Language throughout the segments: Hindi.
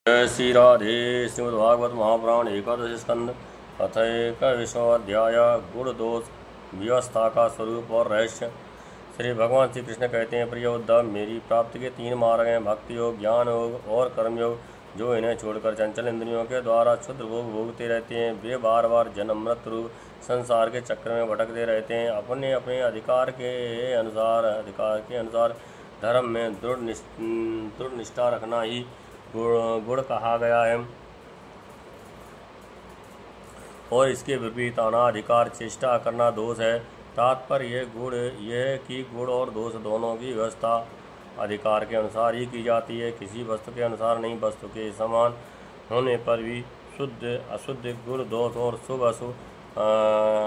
जय श्री राधे। श्रीमद्भागवत महापुराण एकादश स्कंद अथैकविंशोऽध्याय गुण दोष व्यवस्था का स्वरूप और रहस्य। श्री भगवान श्री कृष्ण कहते हैं, प्रिय उद्धव, मेरी प्राप्ति के 3 मार्ग हैं, भक्ति योग, ज्ञान योग और कर्मयोग। जो इन्हें छोड़कर चंचल इंद्रियों के द्वारा क्षुद्र भोग भोगते रहते हैं, वे बार बार जन्म मृत्यु रूप संसार के चक्र में भटकते रहते हैं। अपने अपने अधिकार के अनुसार धर्म में दृढ़ निष्ठा रखना ही गुण कहा गया है, और इसके विपरीत अनाधिकार चेष्टा करना दोष है। तात्पर्य यह कि गुण और दोष दोनों की व्यवस्था अधिकार के अनुसार ही की जाती है, किसी वस्तु के अनुसार नहीं। वस्तु के समान होने पर भी शुद्ध अशुद्ध, गुण दोष और शुभ अशुभ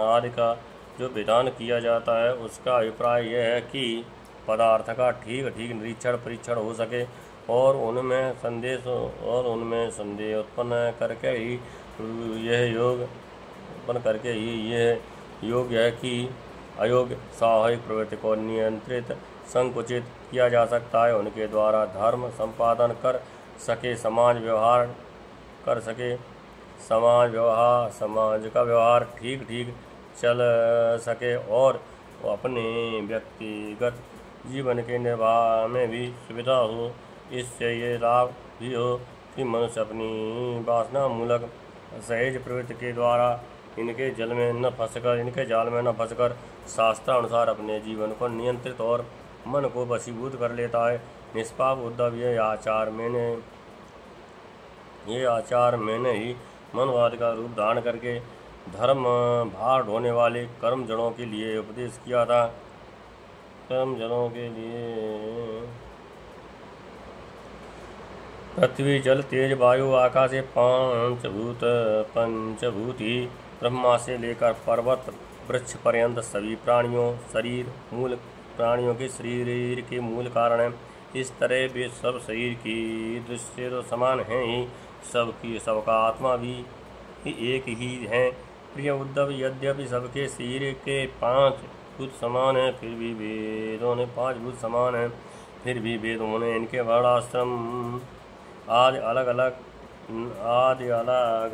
आदि का जो विधान किया जाता है, उसका अभिप्राय यह है कि पदार्थ का ठीक निरीक्षण परीक्षण हो सके और उनमें संदेह उत्पन्न करके ही यह योग्य है कि अयोग्य स्वाभाविक प्रवृत्ति को नियंत्रित संकुचित किया जा सकता है। उनके द्वारा धर्म संपादन कर सके, समाज का व्यवहार ठीक चल सके और अपने व्यक्तिगत जीवन के निर्वाह में भी सुविधा हो। इससे ये लाभ भी हो कि मनुष्य अपनी वासना मूलक सहज प्रवृत्ति के द्वारा इनके जाल में न फंसकर शास्त्रानुसार अपने जीवन को नियंत्रित और मन को वशीभूत कर लेता है। निष्पाप उद्धव, ये आचार मैंने ही मनवाद का रूप धारण करके धर्म भार ढोने वाले कर्मजनों के लिए उपदेश किया था। कर्मजनों के लिए पृथ्वी जल तेज वायु आकाश ये पंचभूत ही ब्रह्मा से लेकर पर्वत वृक्ष पर्यंत सभी प्राणियों के शरीर के मूल कारण हैं। इस तरह वे सब शरीर की दृष्टि तो समान हैं ही, सबका आत्मा भी एक ही है। प्रिय उद्धव, यद्यपि सबके शरीर के 5 भूत समान हैं, फिर भी वेदों ने इनके वर्णाश्रम आदि अलग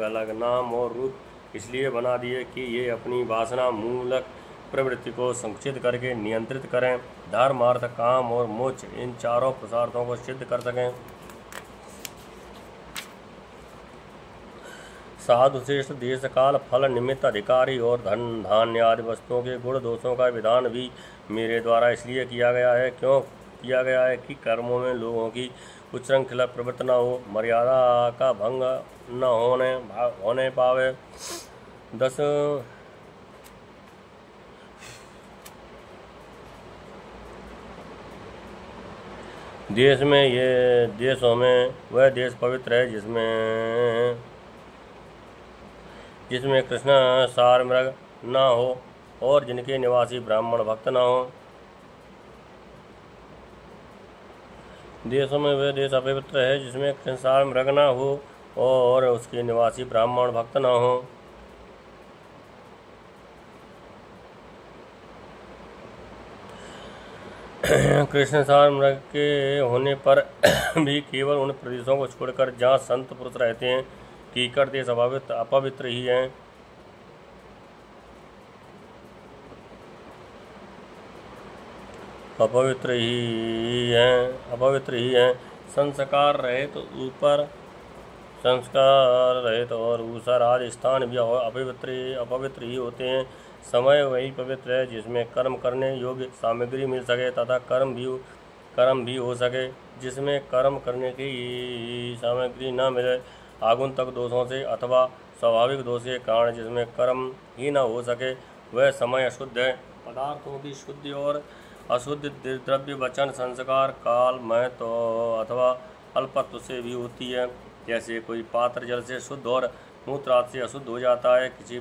अलग नाम और रूप इसलिए बना दिए कि ये अपनी वासना मूलक प्रवृत्ति को संकुचित करके नियंत्रित करें, धर्म अर्थ काम और मोक्ष इन चारों पुरुषार्थों को सिद्ध कर सकें। साधु श्रेष्ठ देश काल फल निमित्त अधिकारी और धन धान्य आदि वस्तुओं के गुण दोषों का विधान भी मेरे द्वारा इसलिए किया गया है कि कर्मों में लोगों की उच्छृंखला प्रवृत्ति न हो, मर्यादा का भंग न होने पावे। 10 देशों में वह देश पवित्र है जिसमें कृष्ण सार मृग न हो और जिनके निवासी ब्राह्मण भक्त न हो। देशों में वह देश अपवित्र है जिसमें कृष्ण सार मृग न हो और उसके निवासी ब्राह्मण भक्त न हो। कृष्ण सार मृग के होने पर भी केवल उन प्रदेशों को छोड़कर जहाँ संत पुरुष रहते हैं, कीकर देश अपवित्र ही हैं। अपवित्र ही हैं। संस्कार रहित और ऊसर आदि स्थान भी अपवित्र ही होते हैं। समय वही पवित्र है जिसमें कर्म करने योग्य सामग्री मिल सके तथा कर्म भी हो सके। जिसमें कर्म करने की सामग्री न मिले, आगुन्तक दोषों से अथवा स्वाभाविक दोष के कारण जिसमें कर्म ही न हो सके, वह समय अशुद्ध है। पदार्थों की शुद्धि और अशुद्ध द्रव्य वचन संस्कार काल महत्व अथवा अल्पत्व से भी होती है। जैसे कोई पात्र जल से शुद्ध और मूत्र आदि से अशुद्ध हो जाता है। किसी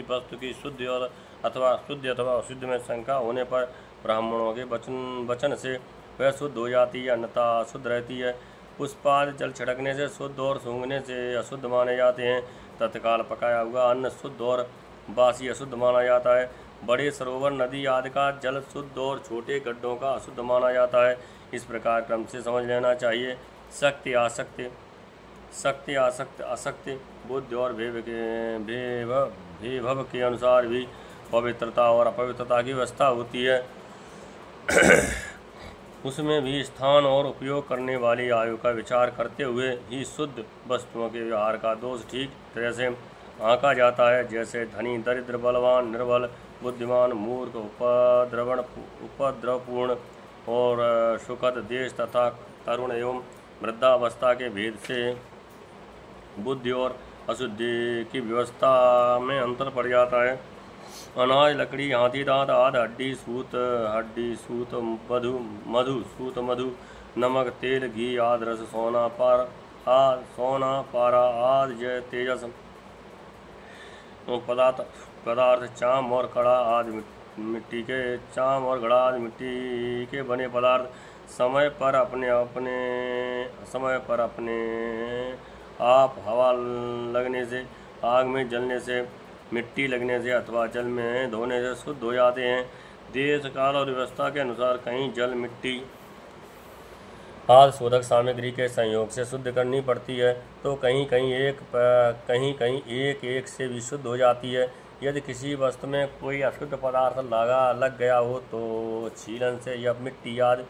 वस्तु की शुद्ध अथवा अशुद्ध में शंका होने पर ब्राह्मणों के वचन से वह शुद्ध हो जाती है, अन्यथा अशुद्ध रहती है। पुष्पादि जल छिड़कने से शुद्ध और सूंघने से अशुद्ध माने जाते हैं। तत्काल पकाया हुआ अन्न शुद्ध और बासी अशुद्ध माना जाता है। बड़े सरोवर नदी आदि का जल शुद्ध और छोटे गड्ढों का अशुद्ध माना जाता है। इस प्रकार क्रम से समझ लेना चाहिए। शक्ति आसक्ति शक्ति आसक्ति असक्ति बुद्धि और भेभव के अनुसार भी पवित्रता और अपवित्रता की व्यवस्था होती है। उसमें भी स्थान और उपयोग करने वाली आयु का विचार करते हुए ही शुद्ध वस्तुओं के व्यवहार का दोष ठीक तरह से आंका जाता है। जैसे धनी, दरिद्र, बलवान, निर्बल, बुद्धिमान, मूर्ख, उपद्रवपूर्ण और सुखद, देश तथा तरुण एवं वृद्धावस्था के भेद से बुद्धि और अशुद्धि की व्यवस्था में अंतर पड़ जाता है। अनाज, लकड़ी, हाथी दांत आदि, हड्डी सूत मधु, नमक, तेल, घी आदि, रस, सोना पारा आदि, तेजस पदार्थ, चाम और घड़ा आदि मिट्टी के बने पदार्थ समय पर अपने आप हवा लगने से, आग में जलने से, मिट्टी लगने से अथवा जल में धोने से शुद्ध हो जाते हैं। देश, काल और व्यवस्था के अनुसार कहीं जल, मिट्टी आदि शोधक सामग्री के संयोग से शुद्ध करनी पड़ती है, तो कहीं कहीं एक से भी शुद्ध हो जाती है। यदि किसी वस्तु में कोई अशुद्ध पदार्थ लग गया हो तो छीलन से या मिट्टी आदि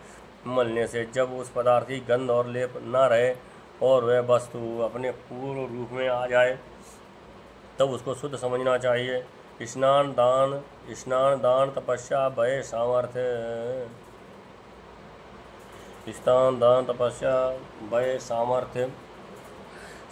मलने से जब उस पदार्थ की गंध और लेप न रहे और वह वस्तु अपने पूर्ण रूप में आ जाए तब उसको शुद्ध समझना चाहिए। स्नान दान तपस्या भय सामर्थ्य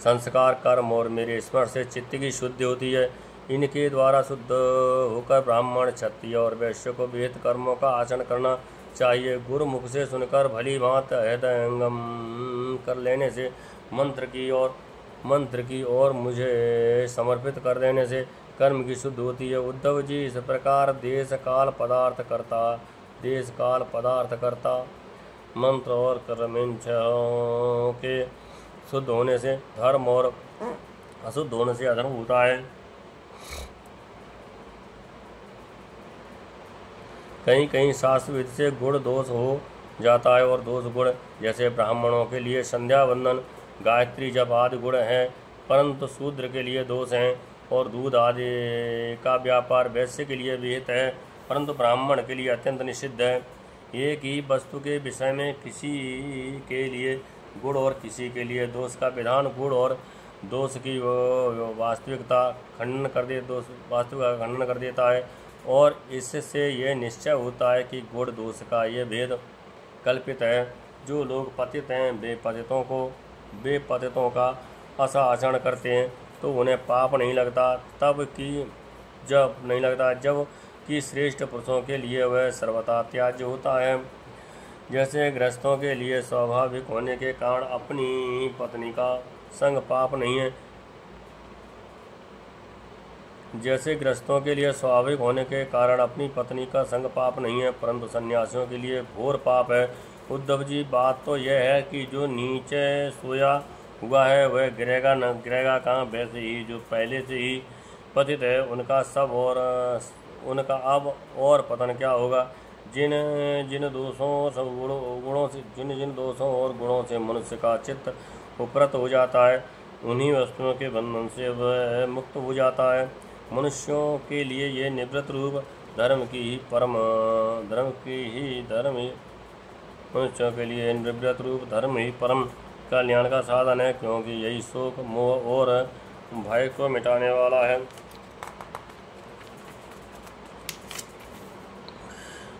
संस्कार, कर्म और मेरे स्मरण से चित्त की शुद्धि होती है। इनके द्वारा शुद्ध होकर ब्राह्मण, क्षत्रिय और वैश्य को विहित कर्मों का आचरण करना चाहिए। गुरुमुख से सुनकर भली भांति हृदयंगम कर लेने से, मंत्र की ओर मुझे समर्पित कर देने से कर्म की शुद्ध होती है। उद्धव जी, इस प्रकार देश काल पदार्थ करता मंत्र और कर्म के शुद्ध होने से धर्म और अशुद्ध होने से अधर्म होता है। कहीं कहीं शास्त्र विधि से गुण दोष हो जाता है और दोष गुण, जैसे ब्राह्मणों के लिए संध्या वंदन, गायत्री जप आदि गुण हैं, परंतु शूद्र के लिए दोष हैं। और दूध आदि का व्यापार वैश्य के लिए विहित है, परंतु ब्राह्मण के लिए अत्यंत निषिद्ध है। एक ही वस्तु के विषय में किसी के लिए गुण और किसी के लिए दोष का विधान गुण और दोष की वास्तविकता खंडन कर देता है, और इससे यह निश्चय होता है कि गुण दोष का यह भेद कल्पित है। जो लोग पतित हैं वे पतितों का ऐसा आचरण करते हैं तो उन्हें पाप नहीं लगता, जब कि श्रेष्ठ पुरुषों के लिए वह सर्वथा त्याज्य होता है। जैसे गृहस्थों के लिए स्वाभाविक होने के कारण अपनी पत्नी का संग पाप नहीं है, परंतु सन्यासियों के लिए घोर पाप है। उद्धव जी, बात तो यह है कि जो नीचे सोया हुआ है वह गिरेगा कहाँ। वैसे ही जो पहले से ही पतित है उनका अब और पतन क्या होगा। जिन दोषों और गुणों से मनुष्य का चित्त उपरत हो जाता है उन्हीं वस्तुओं के बंधन से वह मुक्त हो जाता है। मनुष्यों के लिए ये निवृत्त रूप धर्म ही परम कल्याण का साधन है, क्योंकि यही शोक, मोह और भय को मिटाने वाला है।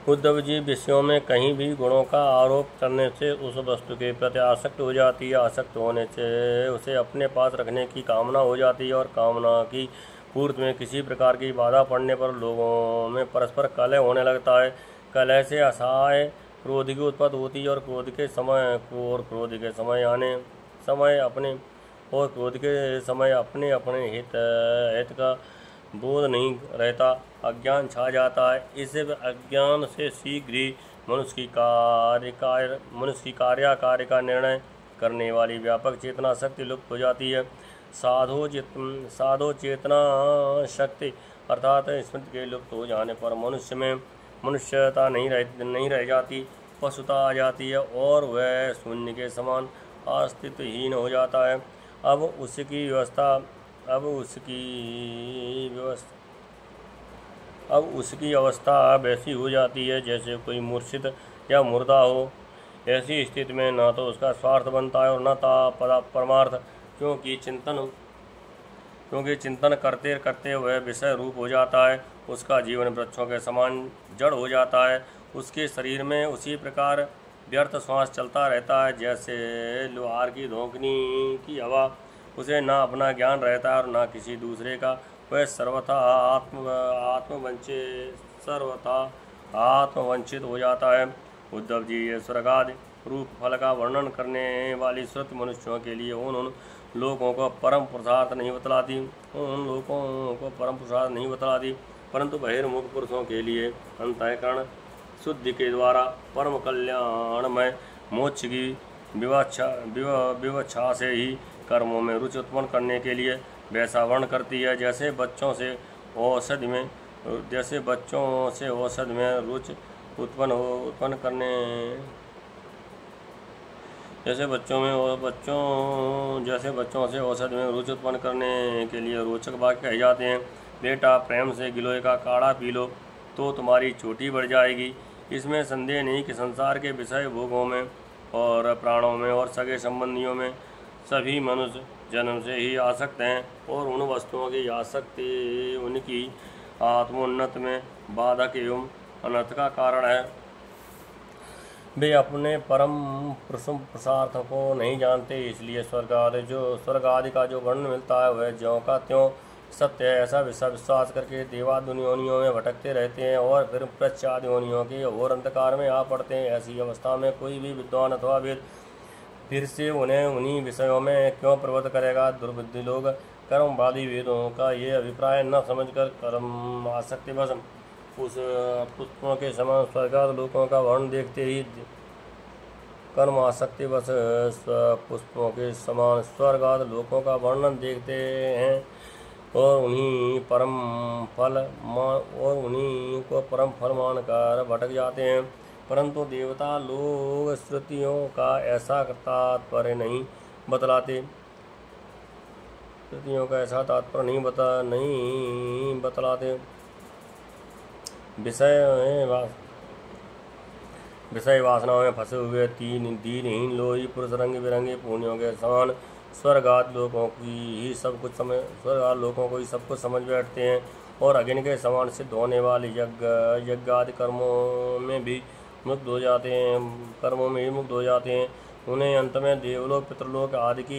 उद्धव जी, विषयों में कहीं भी गुणों का आरोप करने से उस वस्तु के प्रति आसक्त हो जाती है, आसक्त होने से उसे अपने पास रखने की कामना हो जाती है, और कामना की पूर्ति में किसी प्रकार की बाधा पड़ने पर लोगों में परस्पर कलह होने लगता है। कलह से असहाय क्रोध की उत्पत्ति होती है, और क्रोध के समय अपने हित का बोध नहीं रहता, अज्ञान छा जाता है। इस अज्ञान से शीघ्र ही मनुष्य की कार्य का निर्णय करने वाली व्यापक चेतना शक्ति लुप्त हो जाती है। साधो चेतना शक्ति अर्थात स्मृति के लुप्त हो जाने पर मनुष्य में मनुष्यता नहीं रह जाती, पशुता आ जाती है, और वह शून्य के समान अस्तित्वहीन हो जाता है। अब उसकी अवस्था वैसी हो जाती है जैसे कोई मूर्छित या मुर्दा हो। ऐसी स्थिति में न तो उसका स्वार्थ बनता है और न परमार्थ, क्योंकि चिंतन करते करते वह विषय रूप हो जाता है। उसका जीवन वृक्षों के समान जड़ हो जाता है। उसके शरीर में उसी प्रकार व्यर्थ श्वास चलता रहता है जैसे लोहार की धोखनी की हवा। उसे ना अपना ज्ञान रहता है और ना किसी दूसरे का। वह सर्वथा आत्मवंचित हो जाता है। उद्धव जी, ये स्वर्गादि रूप फल का वर्णन करने वाली श्रुति मनुष्यों के लिए उन लोगों को परम पुरुषार्थ नहीं बतलाती, परंतु बहिर्मुख पुरुषों के लिए अंतःकरण शुद्धि के द्वारा परम कल्याणमय मोक्ष की विवक्षा से ही कर्मों में रुचि उत्पन्न करने के लिए वैसा वर्ण करती है जैसे बच्चों से औषधि में रुचि उत्पन्न करने के लिए रोचक वाक्य कहे जाते हैं। बेटा, प्रेम से गिलोय का काढ़ा पी लो तो तुम्हारी चोटी बढ़ जाएगी। इसमें संदेह नहीं कि संसार के विषय भोगों में और प्राणों में और सगे संबंधियों में सभी मनुष्य जन्म से ही आसक्त हैं और उन वस्तुओं की आसक्ति उनकी आत्मोन्नत में बाधक एवं अनर्थ का कारण है। वे अपने परम पुरुषार्थ को नहीं जानते, इसलिए स्वर्ग आदि का जो वर्णन मिलता है वह ज्यों का त्यों सत्य है ऐसा विश्वास करके देवादि योनियों में भटकते रहते हैं और फिर प्रत्यादि योनियों के घोर अंधकार में आ पड़ते हैं। ऐसी अवस्था में कोई भी विद्वान अथवा वेद फिर से उन्हें उन्हीं विषयों में क्यों प्रवृत्त करेगा। दुर्बुद्धि लोग कर्मवादी वेदों का ये अभिप्राय न समझकर कर्म आसक्ति बस उस पुष्पों के समान स्वर्गाद लोकों का वर्ण देखते ही कर्म आसक्ति बस पुष्पों के समान स्वर्गाद लोकों का वर्णन देखते हैं और उन्हीं को परम फल मानकर भटक जाते हैं। परंतु देवता लोग श्रुतियों का ऐसा तात्पर्य नहीं बतलाते विषय वासनाओं में फंसे हुए दीनहीन लोही पुरुष रंग बिरंगे पुण्यों के समान स्वर्गाद लोगों को ही सब कुछ समझ बैठते हैं और अग्नि के समान सिद्ध होने वाले यज्ञादि कर्मों में भी मुक्त हो जाते हैं। उन्हें अंत में देवलोक पितृलोक आदि की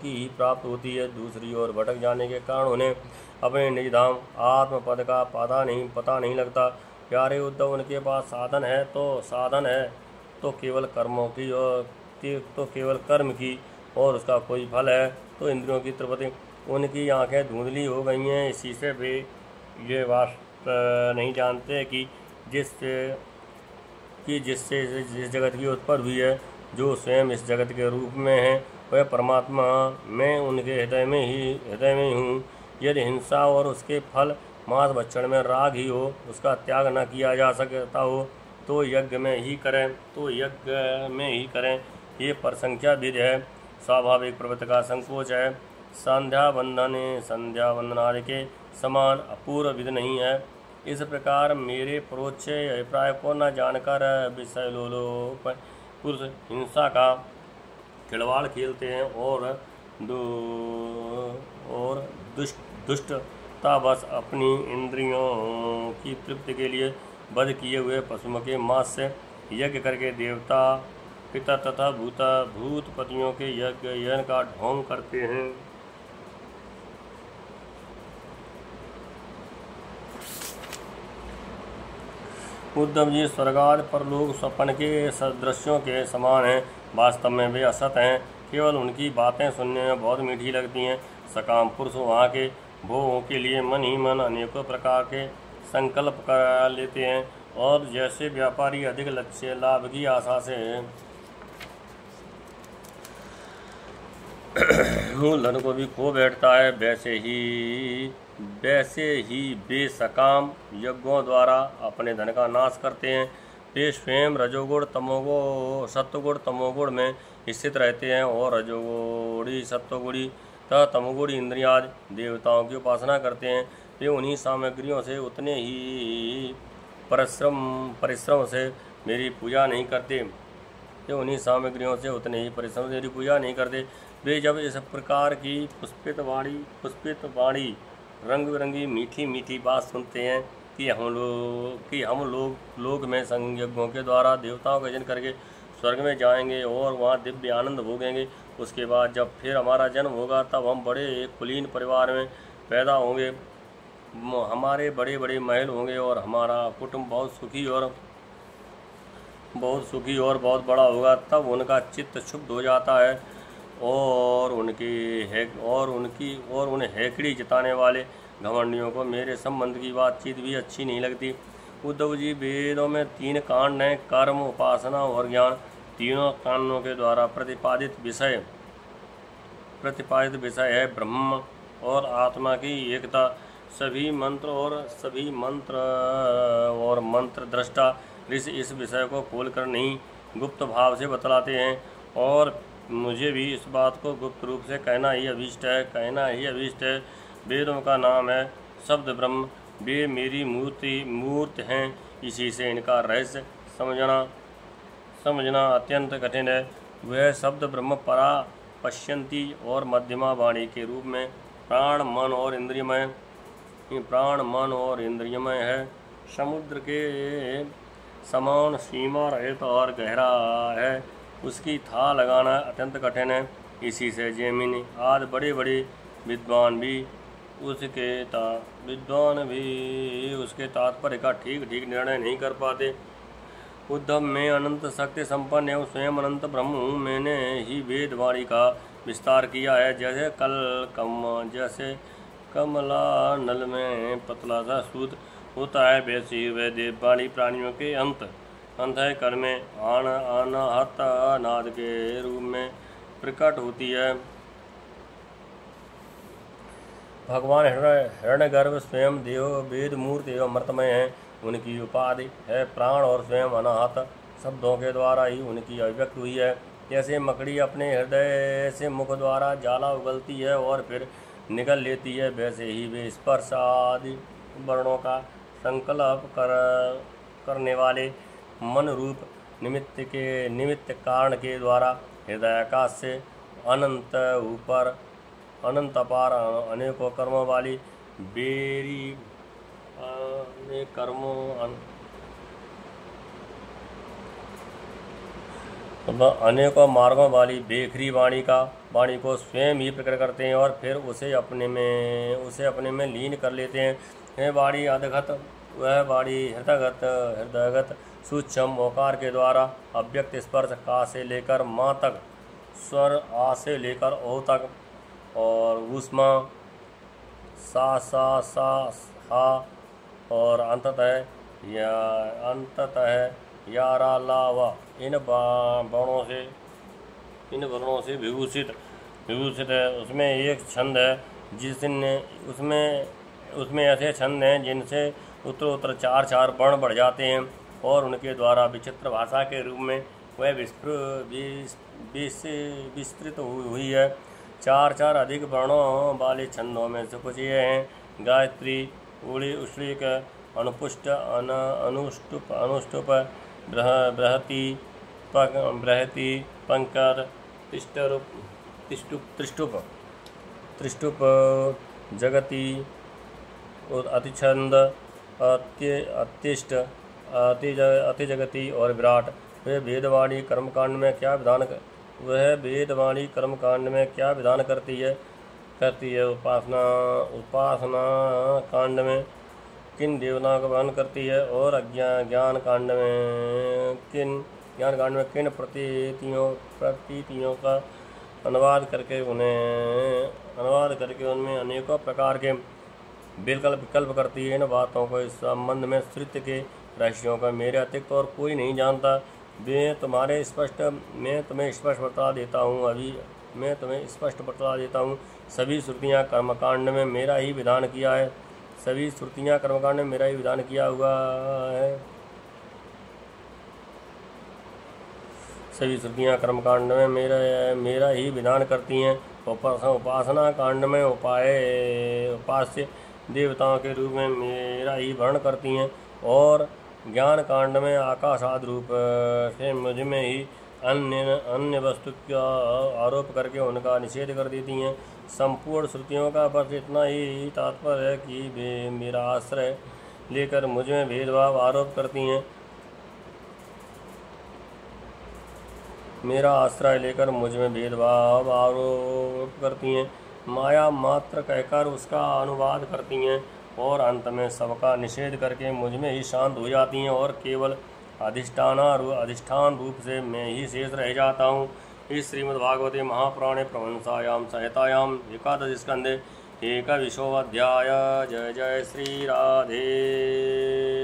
ही प्राप्त होती है। दूसरी ओर भटक जाने के कारण उन्हें अपने निज धाम आत्म पद का पता नहीं लगता। प्यारे उद्धव, उनके पास साधन है तो केवल कर्म की और उसका कोई फल है तो इंद्रियों की तृप्ति। उनकी आंखें धुंधली हो गई हैं, इसी से वे ये वास्तव नहीं जानते कि जिस जगत की उत्पत्ति हुई है, जो स्वयं इस जगत के रूप में है, वह परमात्मा मैं उनके हृदय में ही हूँ। यदि हिंसा और उसके फल मांस भक्षण में राग ही हो, उसका त्याग न किया जा सकता हो तो यज्ञ में ही करें। ये परसंख्या विधि है, स्वाभाविक प्रवृत्ति का संकोच है। संध्या वंदन आदि के समान अपूर्व विधि नहीं है। इस प्रकार मेरे परोक्ष अभिप्राय को न जानकर विषय लोलोप पुरुष हिंसा का खिलवाड़ खेलते हैं और दुष्टतावश अपनी इंद्रियों की तृप्ति के लिए वध किए हुए पशुओं के मांस से यज्ञ करके देवता पिता तथा भूतपतियों के यज्ञ का ढोंग करते हैं। उद्धव जी, स्वर्गाद परलोक स्वप्न के सदृश्यों के समान हैं। वास्तव में वे असत हैं, केवल उनकी बातें सुनने में बहुत मीठी लगती हैं। सकाम पुरुष वहाँ के भोगों के लिए मन ही मन अनेकों प्रकार के संकल्प कर लेते हैं और जैसे व्यापारी अधिक लक्ष्य लाभ की आशा से मूलधन को भी खो बैठता है, वैसे ही वे सकाम यज्ञों द्वारा अपने धन का नाश करते हैं। वे स्वयं रजोगुण तमोगुण सत्वगुण तमोगुण में स्थित रहते हैं और रजोगुणी सत्वगुणी तथा तमोगुणी इंद्रियां देवताओं की उपासना करते हैं। वे उन्हीं सामग्रियों से उतने ही परिश्रम से मेरी पूजा नहीं करते। वे उन्हीं सामग्रियों से उतने ही परिश्रम से मेरी पूजा नहीं करते। वे जब इस प्रकार की पुष्पित वाणी रंग बिरंगी मीठी मीठी बात सुनते हैं कि हम लोग में संयज्ञों के द्वारा देवताओं का यजन करके स्वर्ग में जाएंगे और वहाँ दिव्य आनंद भोगेंगे। उसके बाद जब फिर हमारा जन्म होगा तब हम बड़े कुलीन परिवार में पैदा होंगे, हमारे बड़े बड़े महल होंगे और हमारा कुटुंब बहुत सुखी और बहुत बड़ा होगा। तब उनका चित्त क्षुब्ध हो जाता है और उन्हें हैकड़ी जताने वाले घमंडियों को मेरे संबंध की बातचीत भी अच्छी नहीं लगती। उद्धव जी, वेदों में 3 कांड हैं, कर्म, उपासना और ज्ञान। तीनों कांडों के द्वारा प्रतिपादित विषय है ब्रह्म और आत्मा की एकता। सभी मंत्र और मंत्र दृष्टा ऋषि इस विषय को खोलकर नहीं गुप्त भाव से बतलाते हैं और मुझे भी इस बात को गुप्त रूप से कहना ही अभीष्ट है। वेदों का नाम है शब्द ब्रह्म। वे मेरी मूर्त हैं, इसी से इनका रहस्य समझना अत्यंत कठिन है। वह शब्द ब्रह्म परा पश्यंती और मध्यमा वाणी के रूप में प्राण मन और इंद्रियमय है। समुद्र के समान सीमा रहित और गहरा है, उसकी था लगाना अत्यंत कठिन है। इसी से जैमिनी आदि बड़े बड़े विद्वान भी उसके तात्पर्य का ठीक निर्णय नहीं कर पाते। उद्धव, मैं अनंत शक्ति संपन्न एवं स्वयं अनंत ब्रह्म हूँ। मैंने ही वेद वाणी का विस्तार किया है। जैसे कमला नल में पतला सा सूत होता है, वैसे ही वह देववाणी प्राणियों के अंतःकरण में अनाहत नाद के रूप में प्रकट होती है। भगवान हिरण्यगर्भ स्वयं देव वेद मूर्ति एवं अमृतमय हैं। उनकी उपाधि है प्राण और स्वयं अनाहत शब्दों के द्वारा ही उनकी अभिव्यक्ति हुई है। जैसे मकड़ी अपने हृदय से मुख द्वारा ज्वाला उगलती है और फिर निगल लेती है, वैसे ही वे स्पर्श आदि वर्णों का संकल्प करने वाले मन रूप निमित्त कारण के द्वारा हृदयाकाश से अनंत अपार अनेकों कर्मों वाली अनेकों मार्गों वाली बेखरी वाणी को स्वयं ही प्रकट करते हैं और फिर उसे अपने में लीन कर लेते हैं। वह वाणी अधगत हृदयगत सूक्ष्म ओकार के द्वारा अव्यक्त स्पर्श का से लेकर माँ तक, स्वर आ से लेकर ओ तक और ऊष्मा सा हा और अंततः या रा ला वा इन वर्णों से विभूषित है। उसमें एक छंद है उसमें ऐसे छंद हैं जिनसे उत्तर 4 वर्ण बढ़ जाते हैं और उनके द्वारा विचित्र भाषा के रूप में वह विस्तृत हुई है। 4 अधिक वर्णों वाले छंदों में से कुछ ये हैं: गायत्री, ऊड़ी, उश्लिक, अनुपुष्ट, अनुष्टुप, बृहति, पंकर, त्रिष्टुप, जगति, अतिछंद, अतिष्ट, अतिजगति और विराट। वह वेदवाणी कर्मकांड में क्या विधान करती है? उपासना कांड में किन देवताओं का वर्णन करती है और ज्ञान कांड में किन प्रतीतियों का अनुवाद करके उनमें अनेकों प्रकार के विकल्प करती है। इन बातों को इस संबंध में श्रुति के रहस्यों का मेरे अतिरिक्त और कोई नहीं जानता। मैं तुम्हें स्पष्ट बता देता हूँ। सभी श्रुतियाँ कर्मकांड में मेरा ही विधान किया हुआ है। सभी श्रुतियाँ कर्मकांड में मेरा ही विधान करती हैं। उपासना कांड में उपास्य देवताओं के रूप में मेरा ही वर्ण करती हैं और ज्ञान कांड में आकाश आदि रूप से मुझ में ही अन्य वस्तु का आरोप करके उनका निषेध कर देती हैं। संपूर्ण श्रुतियों का बस इतना ही तात्पर्य है कि वे मेरा आश्रय लेकर मुझ में भेदभाव आरोप करती हैं। मेरा आश्रय लेकर मुझ में भेदभाव आरोप करती हैं, माया मात्र कहकर उसका अनुवाद करती हैं और अंत में सबका निषेध करके मुझ में ही शांत हो जाती हैं और केवल अधिष्ठान रूप से मैं ही शेष रह जाता हूँ। इस श्रीमद्भागवते महापुराणे प्रवंसायाम संहितायाम 11 स्कंदे 21 अध्याय। जय जय श्री राधे।